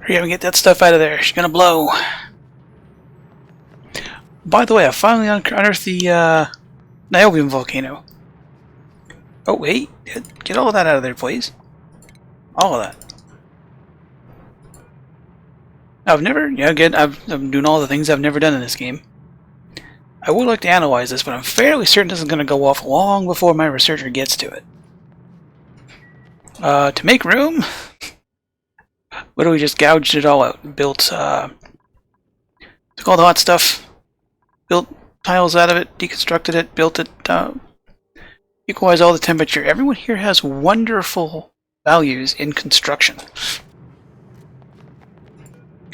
Hurry up and get that stuff out of there. She's gonna blow. By the way, I finally unearthed the Niobium volcano. Oh wait, get all of that out of there, please. All of that. I've never, yeah, again, I'm doing all the things I've never done in this game. I would like to analyze this, but I'm fairly certain this is going to go off long before my researcher gets to it. To make room, literally just gouged it all out. Built, took all the hot stuff, built tiles out of it, deconstructed it, built it, equalized all the temperature. Everyone here has wonderful values in construction.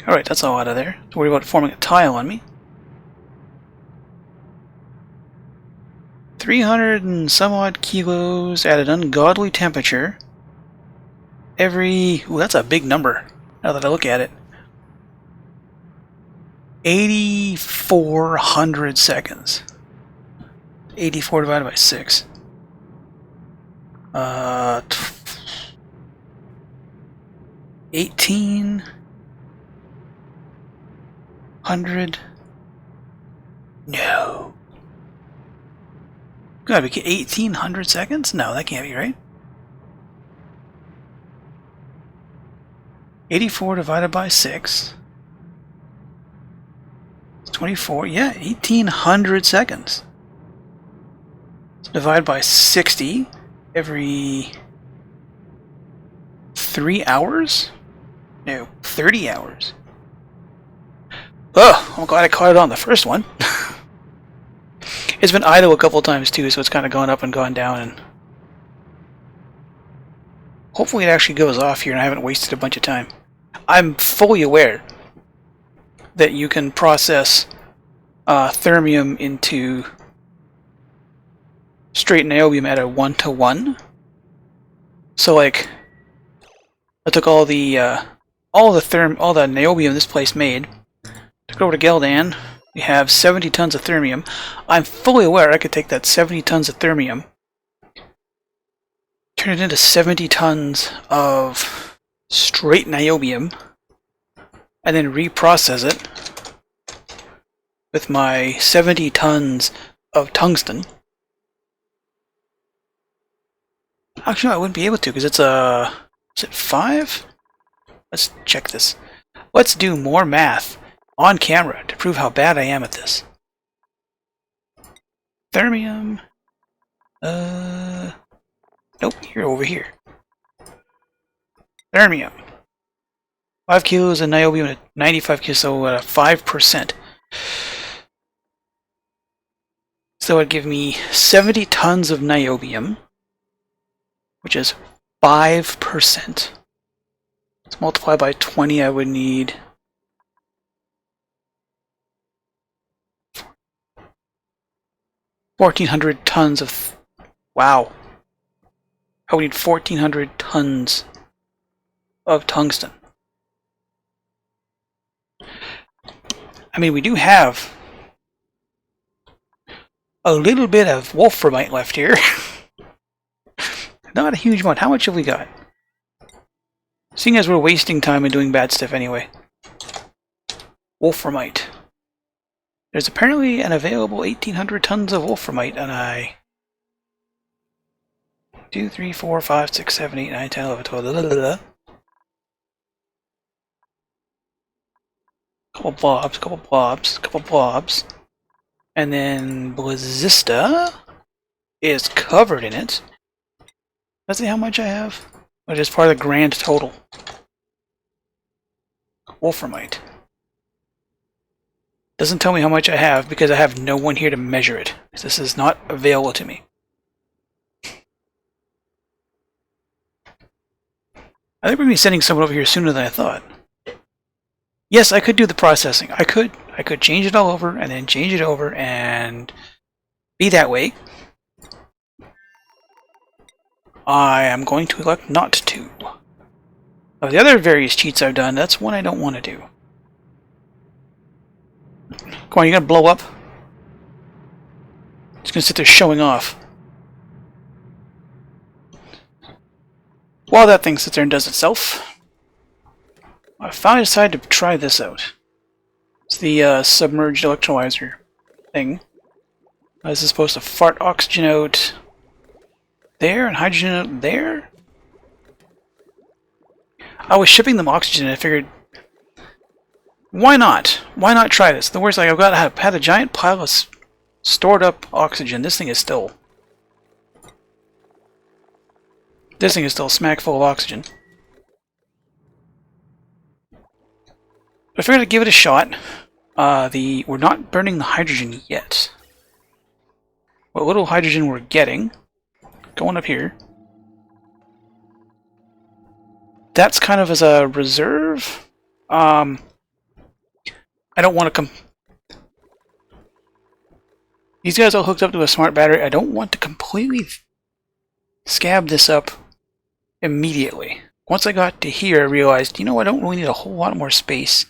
Alright, that's all out of there. Don't worry about forming a tile on me. 300 and some odd kilos at an ungodly temperature. Ooh, that's a big number, now that I look at it. 8,400 seconds. 84 divided by 6. 1,800. No. Gotta be 1,800 seconds? No, that can't be right. 84 divided by 6. 24. Yeah, 1,800 seconds. Divided by 60 every 3 hours? No, 30 hours. Oh, I'm glad I caught it on the first one. It's been idle a couple times too, so it's kind of gone up and gone down, and hopefully it actually goes off here and I haven't wasted a bunch of time. I'm fully aware that you can process thermium into straight niobium at a 1-to-1. So like, I took all the niobium this place made, took it over to Geldan. We have 70 tons of thermium. I'm fully aware I could take that 70 tons of thermium, turn it into 70 tons of straight niobium, and then reprocess it with my 70 tons of tungsten. Actually, no, I wouldn't be able to because it's a... is it 5? Let's check this. Let's do more math on camera to prove how bad I am at this. Thermium. Nope, you're over here. Thermium. 5 kilos of niobium at 95 kilos, so 5%. So it would give me 70 tons of niobium, which is 5%. Let's multiply by 20, I would need 1,400 tons of... wow. I would need 1,400 tons of tungsten. I mean, we do have a little bit of wolframite left here. Not a huge amount. How much have we got? Seeing as we're wasting time and doing bad stuff anyway. Wolframite. There's apparently an available 1,800 tons of wolframite, and I... 2, 3, 4, 5, 6, 7, 8, 9, 10, 11, 12, blah, blah, blah. Couple blobs. And then Blazista is covered in it. Let's see how much I have. Which is part of the grand total. Wolframite. Doesn't tell me how much I have because I have no one here to measure it. This is not available to me. I think we're going to be sending someone over here sooner than I thought. Yes, I could do the processing. I could change it all over and then change it over and be that way. I am going to elect not to. Of the other various cheats I've done, that's one I don't want to do. Come on, you gonna blow up? Just gonna sit there showing off. While that thing sits there and does itself. I finally decided to try this out. It's the submerged electrolyzer thing. This is supposed to fart oxygen out there and hydrogen out there. I was shipping them oxygen and I figured, why not? Why not try this? The worst, like, I've got to have a giant pile of stored up oxygen. This thing is still smack full of oxygen. I figured I'd give it a shot. We're not burning the hydrogen yet. What little hydrogen we're getting, going up here, that's kind of as a reserve. I don't want to These guys all hooked up to a smart battery. I don't want to completely scab this up immediately. Once I got to here, I realized, you know, I don't really need a whole lot more space.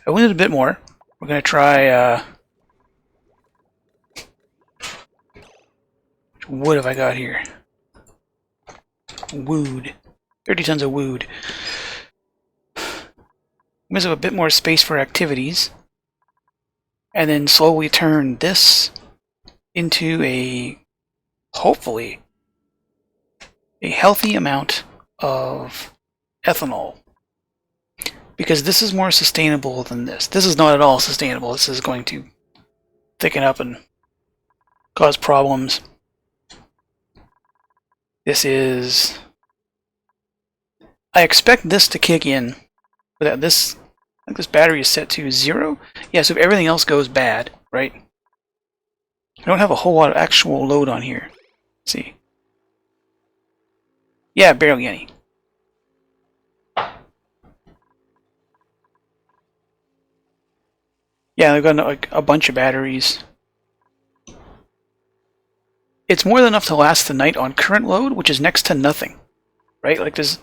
I wanted a bit more. We're going to try, which wood have I got here? Wood. 30 tons of wood. I'm going to have a bit more space for activities. And then slowly turn this into a, hopefully, a healthy amount of ethanol. Because this is more sustainable than this. This is not at all sustainable. This is going to thicken up and cause problems. This is... I expect this to kick in. Without this, I think this battery is set to 0. Yeah, so if everything else goes bad, right? I don't have a whole lot of actual load on here. Let's see. Yeah, barely any. Yeah, I've got like a bunch of batteries. It's more than enough to last the night on current load, which is next to nothing. Right? Like there's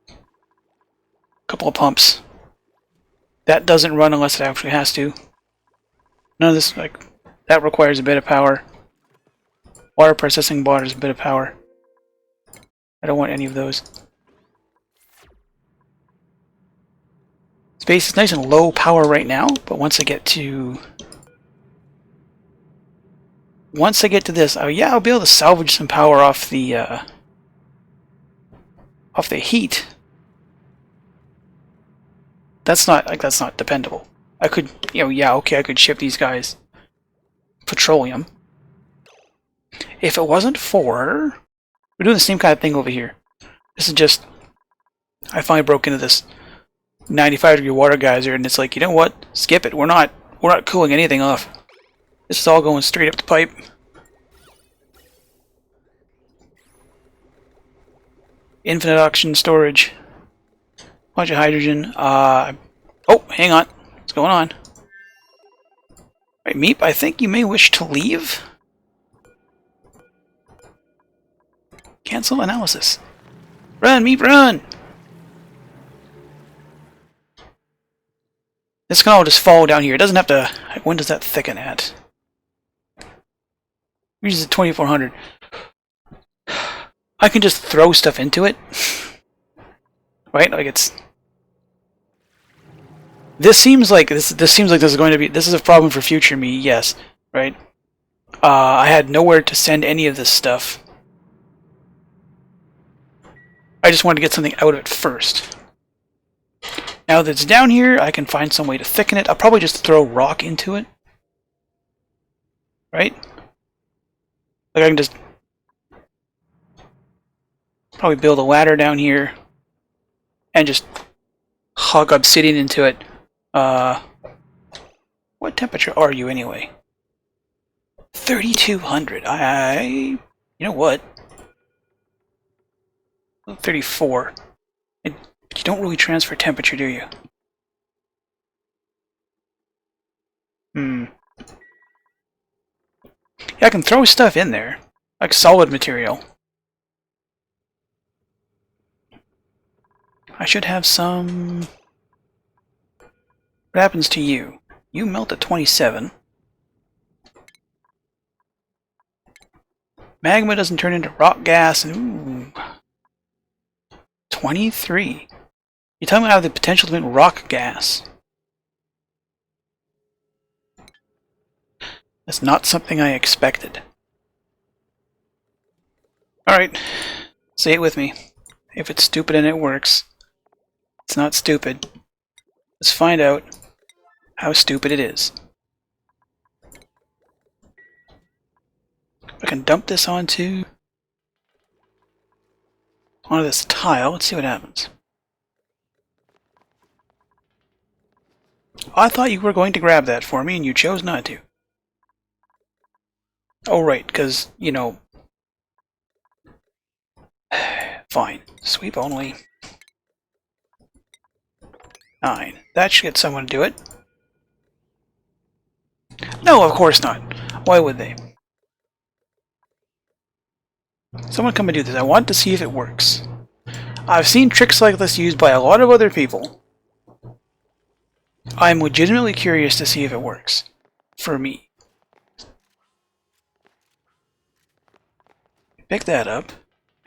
a couple of pumps. That doesn't run unless it actually has to. None of this, like, that requires a bit of power. Water processing requires a bit of power. I don't want any of those. Space is nice and low power right now, but once I get to this, yeah, I'll be able to salvage some power off the heat. That's not dependable. I could, you know, yeah, okay, I could ship these guys petroleum. If it wasn't for, we're doing the same kind of thing over here. This is just, I finally broke into this 95-degree water geyser, and it's like, you know what? Skip it. We're not cooling anything off. This is all going straight up the pipe. Infinite oxygen storage. Bunch of hydrogen. Oh, hang on. What's going on? Right, Meep, I think you may wish to leave. Cancel analysis. Run, Meep, run! This can all just fall down here. It doesn't have to... When does that thicken at? Reaches at 2400. I can just throw stuff into it. Right? Like it's... This seems like this is going to be... This is a problem for future me, yes. Right? I had nowhere to send any of this stuff. I just wanted to get something out of it first. Now that it's down here, I can find some way to thicken it. I'll probably just throw rock into it. Right? Like I can just probably build a ladder down here and just hug obsidian into it. What temperature are you anyway? 3200. You know what? 34. You don't really transfer temperature, do you? Yeah, I can throw stuff in there, like solid material. I should have some... What happens to you? You melt at 27. Magma doesn't turn into rock gas. Ooh. 23. You're talking about the potential to make rock gas. That's not something I expected. Alright, say it with me. If it's stupid and it works, it's not stupid. Let's find out how stupid it is. I can dump this onto this tile. Let's see what happens. I thought you were going to grab that for me and you chose not to. Oh right, because, you know... Fine. Sweep only. 9. That should get someone to do it. No, of course not. Why would they? Someone come and do this. I want to see if it works. I've seen tricks like this used by a lot of other people. I'm legitimately curious to see if it works. For me. Pick that up.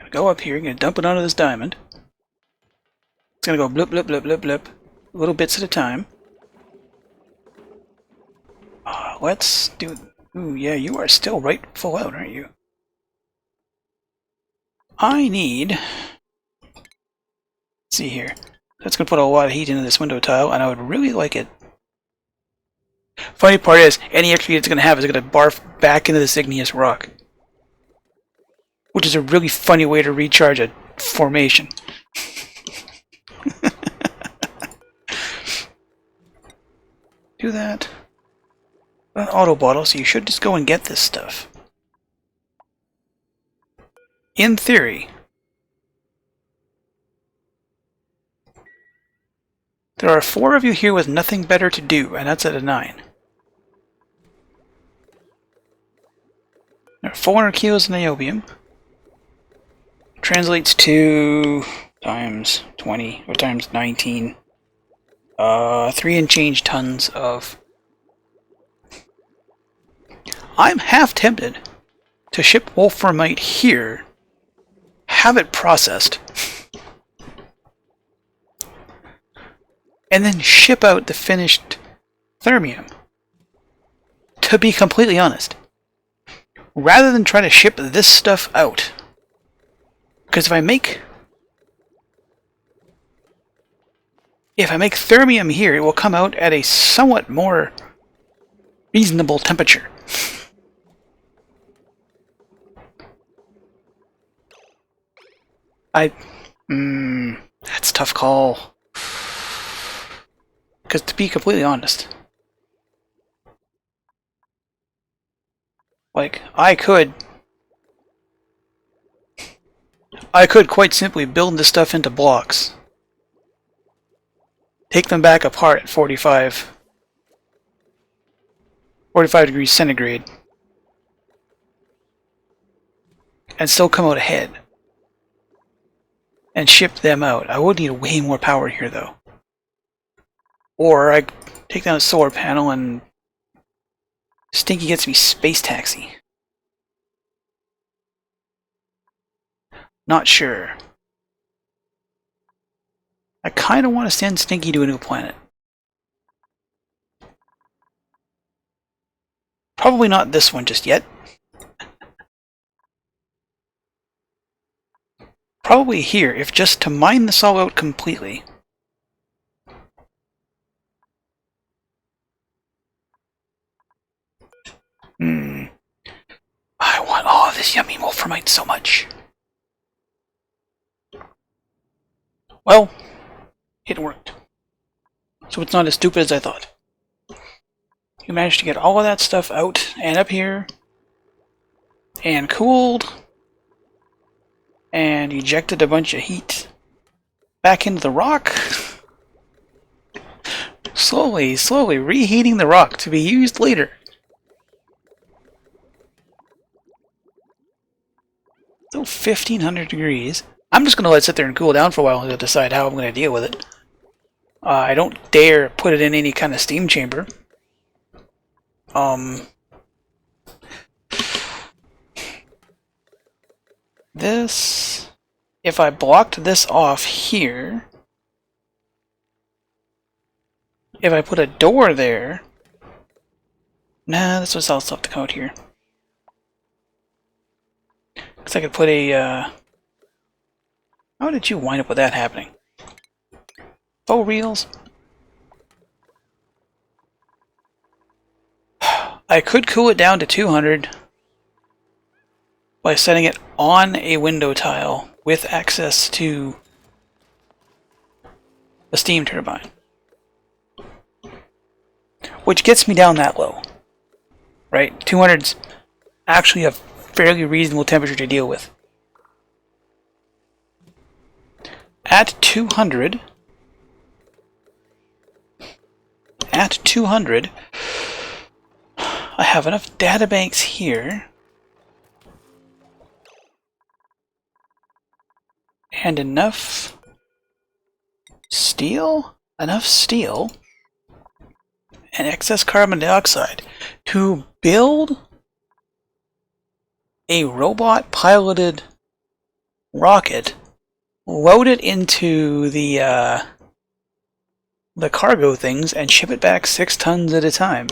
I'm gonna go up here, I'm gonna dump it onto this diamond. It's gonna go blip, blip, blip, blip, blip. Little bits at a time. Let's do... Ooh, yeah, you are still right full out, aren't you? I need... Let's see here. That's going to put a lot of heat into this window tile, and I would really like it. Funny part is, any extra heat it's going to have is going to barf back into this igneous rock. Which is a really funny way to recharge a formation. Do that. An auto bottle, so you should just go and get this stuff. In theory, there are 4 of you here with nothing better to do, and that's at a 9. There are 400 kilos of niobium. Translates to times 20 or times 19. 3 and change tons of... I'm half tempted to ship wolframite here, have it processed, and then ship out the finished thermium. To be completely honest, rather than try to ship this stuff out, because if I make thermium here, it will come out at a somewhat more reasonable temperature. That's a tough call. Because to be completely honest, like, I could quite simply build this stuff into blocks, take them back apart at 45 degrees centigrade, and still come out ahead. And ship them out. I would need way more power here, though. Or I take down a solar panel and Stinky gets me space taxi. Not sure. I kind of want to send Stinky to a new planet. Probably not this one just yet. Probably here, if just to mine this all out completely. I want all of this yummy wolframite so much. Well, it worked. So it's not as stupid as I thought. You managed to get all of that stuff out and up here. And cooled. And ejected a bunch of heat back into the rock. Slowly reheating the rock to be used later. So 1500 degrees. I'm just going to let it sit there and cool down for a while to decide how I'm going to deal with it. I don't dare put it in any kind of steam chamber. This, if I blocked this off here, if I put a door there... Nah, this was all stuff to come out here. Because I could put a... How did you wind up with that happening? Faux reels? I could cool it down to 200 by setting it on a window tile with access to a steam turbine. Which gets me down that low. Right? 200's actually a fairly reasonable temperature to deal with. At 200, I have enough databanks here and enough steel and excess carbon dioxide to build a robot piloted rocket, load it into the cargo things, and ship it back 6 tons at a time.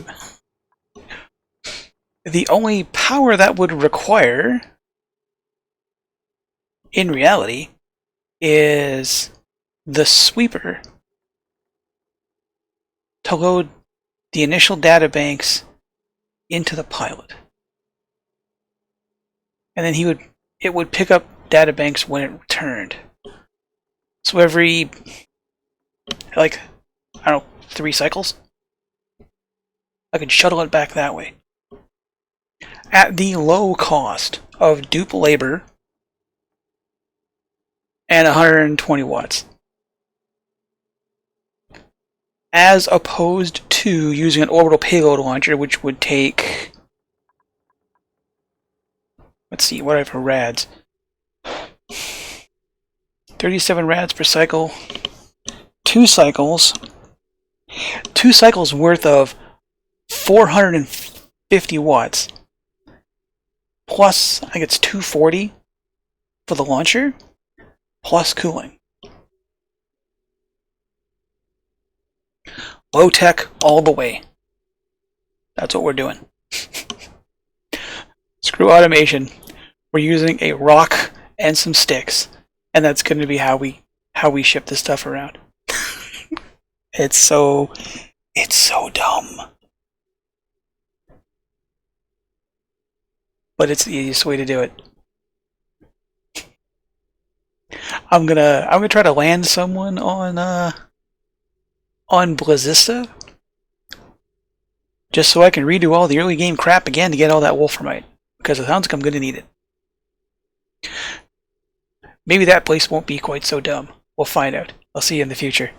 The only power that would require, in reality, is the sweeper to load the initial databanks into the pilot. And then it would pick up databanks when it returned. So every, like, I don't know, 3 cycles, I could shuttle it back that way. At the low cost of dupe labor and 120 watts. As opposed to using an orbital payload launcher, which would take... Let's see, what I have for rads. 37 rads per cycle. 2 cycles. 2 cycles worth of 450 watts. Plus, I think it's 240 for the launcher. Plus cooling. Low tech all the way. That's what we're doing. Screw automation. We're using a rock and some sticks, and that's going to be how we ship this stuff around. It's so dumb. But it's the easiest way to do it. I'm gonna try to land someone on Blazista, just so I can redo all the early game crap again to get all that wolframite, because it sounds like I'm gonna need it. Maybe that place won't be quite so dumb. We'll find out. I'll see you in the future.